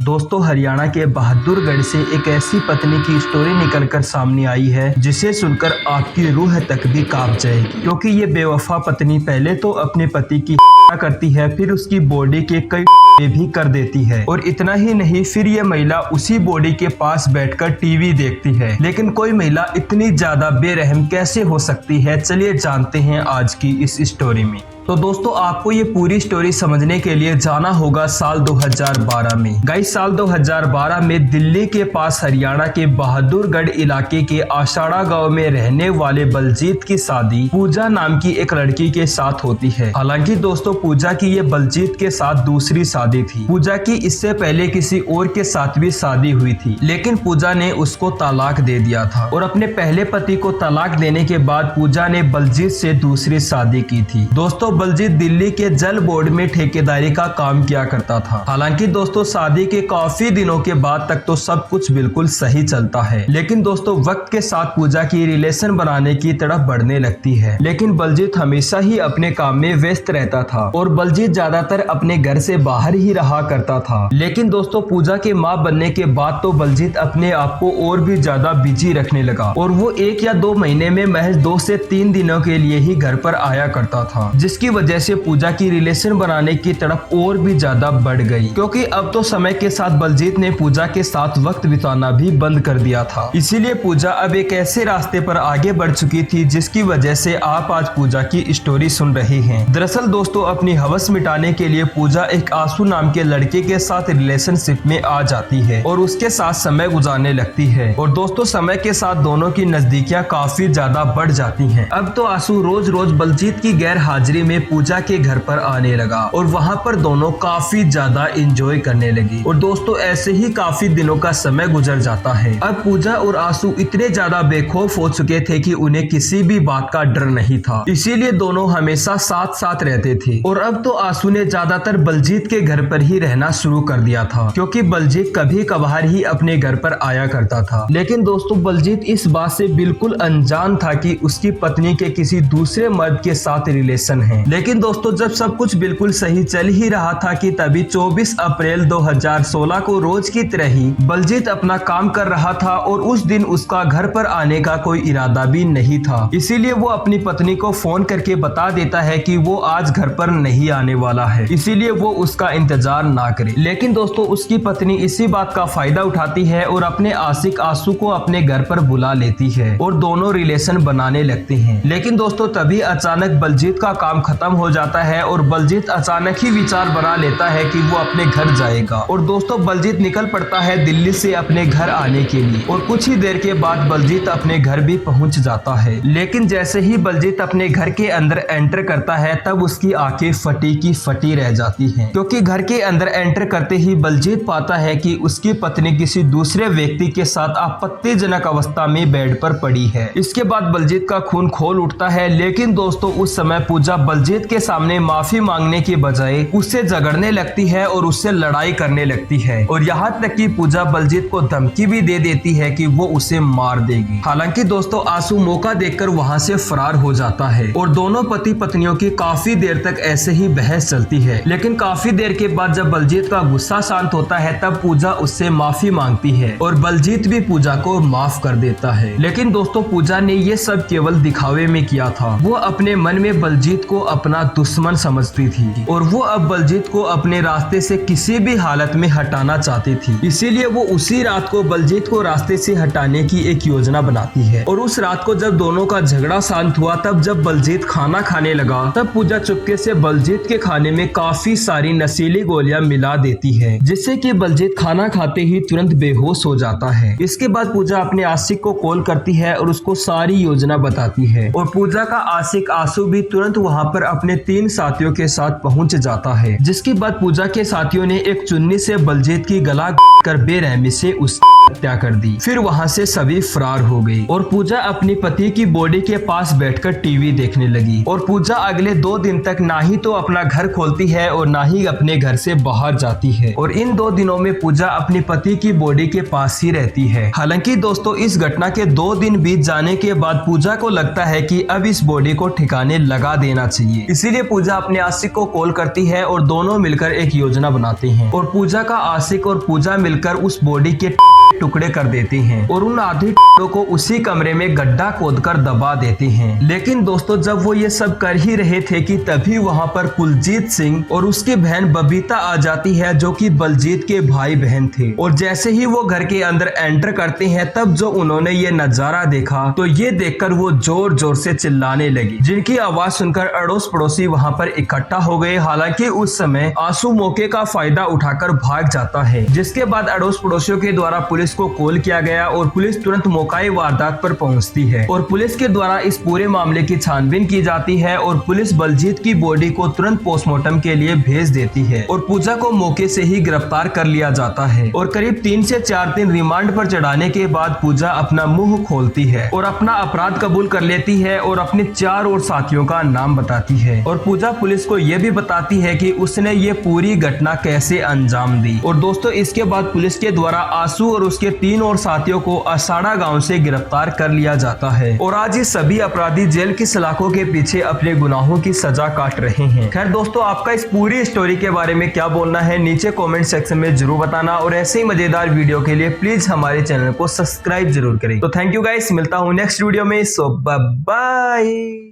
दोस्तों हरियाणा के बहादुरगढ़ से एक ऐसी पत्नी की स्टोरी निकलकर सामने आई है जिसे सुनकर आपकी रूह तक भी कांप जाएगी। क्योंकि ये बेवफा पत्नी पहले तो अपने पति की करती है, फिर उसकी बॉडी के कई भी कर देती है और इतना ही नहीं, फिर ये महिला उसी बॉडी के पास बैठकर टीवी देखती है। लेकिन कोई महिला इतनी ज्यादा बेरहम कैसे हो सकती है, चलिए जानते हैं आज की इस स्टोरी में। तो दोस्तों आपको ये पूरी स्टोरी समझने के लिए जाना होगा साल 2012 में। गाइस साल 2012 में दिल्ली के पास हरियाणा के बहादुरगढ़ इलाके के आषाढ़ा गांव में रहने वाले बलजीत की शादी पूजा नाम की एक लड़की के साथ होती है। हालांकि दोस्तों पूजा की ये बलजीत के साथ दूसरी शादी थी। पूजा की इससे पहले किसी और के साथ भी शादी हुई थी, लेकिन पूजा ने उसको तलाक दे दिया था और अपने पहले पति को तलाक देने के बाद पूजा ने बलजीत से दूसरी शादी की थी। दोस्तों बलजीत दिल्ली के जल बोर्ड में ठेकेदारी का काम किया करता था। हालांकि दोस्तों शादी के काफी दिनों के बाद तक तो सब कुछ बिल्कुल सही चलता है, लेकिन दोस्तों वक्त के साथ पूजा की रिलेशन बनाने की तरफ बढ़ने लगती है। लेकिन बलजीत हमेशा ही अपने काम में व्यस्त रहता था और बलजीत ज्यादातर अपने घर से बाहर ही रहा करता था। लेकिन दोस्तों पूजा के माँ बनने के बाद तो बलजीत अपने आप को और भी ज्यादा बिजी रखने लगा और वो 1 या 2 महीने में महज 2 से 3 दिनों के लिए ही घर पर आया करता था, जिसकी वजह से पूजा की रिलेशन बनाने की तरफ और भी ज्यादा बढ़ गई। क्योंकि अब तो समय के साथ बलजीत ने पूजा के साथ वक्त बिताना भी बंद कर दिया था। इसीलिए पूजा अब एक ऐसे रास्ते पर आगे बढ़ चुकी थी जिसकी वजह से आप आज पूजा की स्टोरी सुन रहे हैं। दरअसल दोस्तों अपनी हवस मिटाने के लिए पूजा एक आंसू नाम के लड़के के साथ रिलेशनशिप में आ जाती है और उसके साथ समय गुजारने लगती है। और दोस्तों समय के साथ दोनों की नजदीकियां काफी ज्यादा बढ़ जाती हैं। अब तो आंसू रोज रोज बलजीत की गैर हाजिरी में पूजा के घर पर आने लगा और वहां पर दोनों काफी ज्यादा एंजॉय करने लगी। और दोस्तों ऐसे ही काफी दिनों का समय गुजर जाता है। अब पूजा और आंसू इतने ज्यादा बेखौफ हो चुके थे कि उन्हें किसी भी बात का डर नहीं था, इसीलिए दोनों हमेशा साथ साथ रहते थे। और अब तो आंसू ने ज्यादातर बलजीत के घर पर ही रहना शुरू कर दिया था, क्योंकि बलजीत कभी कभार ही अपने घर पर आया करता था। लेकिन दोस्तों बलजीत इस बात से बिल्कुल अनजान था कि उसकी पत्नी के किसी दूसरे मर्द के साथ रिलेशन है। लेकिन दोस्तों जब सब कुछ बिल्कुल सही चल ही रहा था कि तभी 24 अप्रैल 2016 को रोज की तरह ही बलजीत अपना काम कर रहा था और उस दिन उसका घर पर आने का कोई इरादा भी नहीं था। इसीलिए वो अपनी पत्नी को फोन करके बता देता है कि वो आज घर पर नहीं आने वाला है, इसीलिए वो उसका इंतजार ना करे। लेकिन दोस्तों उसकी पत्नी इसी बात का फायदा उठाती है और अपने आशिक आंसू को अपने घर पर बुला लेती है और दोनों रिलेशन बनाने लगते हैं। लेकिन दोस्तों तभी अचानक बलजीत का काम खत्म हो जाता है और बलजीत अचानक ही विचार बना लेता है कि वो अपने घर जाएगा। और दोस्तों बलजीत निकल पड़ता है दिल्ली से अपने घर आने के लिए और कुछ ही देर के बाद बलजीत अपने घर भी पहुंच जाता है। लेकिन जैसे ही बलजीत अपने घर के अंदर एंटर करता है तब उसकी आंखें फटी की फटी रह जाती हैं, क्योंकि घर के अंदर एंटर करते ही बलजीत पाता है कि उसकी पत्नी किसी दूसरे व्यक्ति के साथ आपत्तिजनक अवस्था में बेड पर पड़ी है। इसके बाद बलजीत का खून खोल उठता है। लेकिन दोस्तों उस समय पूजा बलजीत के सामने माफी मांगने के बजाय उससे झगड़ने लगती है और उससे लड़ाई करने लगती है और यहाँ तक कि पूजा बलजीत को धमकी भी दे देती है कि वो उसे मार देगी। हालांकि दोस्तों आंसू मौका देखकर वहाँ से फरार हो जाता है और दोनों पति पत्नियों की काफी देर तक ऐसे ही बहस चलती है। लेकिन काफी देर के बाद जब बलजीत का गुस्सा शांत होता है तब पूजा उससे माफी मांगती है और बलजीत भी पूजा को माफ कर देता है। लेकिन दोस्तों पूजा ने ये सब केवल दिखावे में किया था। वो अपने मन में बलजीत को अपना दुश्मन समझती थी और वो अब बलजीत को अपने रास्ते से किसी भी हालत में हटाना चाहती थी। इसीलिए वो उसी रात को बलजीत को रास्ते से हटाने की एक योजना बनाती है। और उस रात को जब दोनों का झगड़ा शांत हुआ तब जब बलजीत खाना खाने लगा तब पूजा चुपके से बलजीत के खाने में काफी सारी नशीली गोलियां मिला देती है, जिससे कि बलजीत खाना खाते ही तुरंत बेहोश हो जाता है। इसके बाद पूजा अपने आशिक को कॉल करती है और उसको सारी योजना बताती है और पूजा का आशिक आंसू भी तुरंत वहाँ पर अपने 3 साथियों के साथ पहुंच जाता है। जिसके बाद पूजा के साथियों ने एक चुन्नी से बलजीत की गला कर बेरहमी से उसकी हत्या कर दी। फिर वहाँ से सभी फरार हो गई और पूजा अपनी पति की बॉडी के पास बैठकर टीवी देखने लगी। और पूजा अगले 2 दिन तक ना ही तो अपना घर खोलती है और ना ही अपने घर से बाहर जाती है और इन 2 दिनों में पूजा अपनी पति की बॉडी के पास ही रहती है। हालांकि दोस्तों इस घटना के 2 दिन बीत जाने के बाद पूजा को लगता है कि अब इस बॉडी को ठिकाने लगा देना चाहिए। लिए। इसीलिए पूजा अपने आशिक को कॉल करती है और दोनों मिलकर एक योजना बनाते हैं और पूजा का आशिक और पूजा मिलकर उस बॉडी के टुकड़े कर देते हैं और उन आधे टुकड़ों को उसी कमरे में गड्ढा खोदकर दबा देते हैं। लेकिन दोस्तों जब वो ये सब कर ही रहे थे कि तभी वहाँ पर कुलजीत सिंह और उसकी बहन बबीता आ जाती है जो कि बलजीत के भाई बहन थे। और जैसे ही वो घर के अंदर एंटर करते हैं तब जो उन्होंने ये नजारा देखा तो ये देखकर वो जोर जोर से चिल्लाने लगी, जिनकी आवाज सुनकर अड़ोस पड़ोसी वहाँ पर इकट्ठा हो गए। हालांकि उस समय आंसू मौके का फायदा उठाकर भाग जाता है, जिसके बाद अड़ोस पड़ोसियों के द्वारा पुलिस को कॉल किया गया और पुलिस तुरंत मौके वारदात पर पहुंचती है और पुलिस के द्वारा इस पूरे मामले की छानबीन की जाती है और पुलिस बलजीत की बॉडी को तुरंत पोस्टमार्टम के लिए भेज देती है और पूजा को मौके से ही गिरफ्तार कर लिया जाता है। और करीब 3 से 4 दिन रिमांड पर चढ़ाने के बाद पूजा अपना मुंह खोलती है और अपना अपराध कबूल कर लेती है और अपने 4 और साथियों का नाम बताती है। और पूजा पुलिस को यह भी बताती है कि उसने ये पूरी घटना कैसे अंजाम दी। और दोस्तों इसके बाद पुलिस के द्वारा आंसू और उसके 3 और साथियों को असाड़ा गांव से गिरफ्तार कर लिया जाता है और आज ये सभी अपराधी जेल की सलाखों के पीछे अपने गुनाहों की सजा काट रहे हैं। खैर दोस्तों आपका इस पूरी स्टोरी के बारे में क्या बोलना है नीचे कमेंट सेक्शन में जरूर बताना और ऐसे ही मजेदार वीडियो के लिए प्लीज हमारे चैनल को सब्सक्राइब जरूर करें। तो थैंक यू गाइस, मिलता हूँ नेक्स्ट वीडियो में। सो बाय बाय।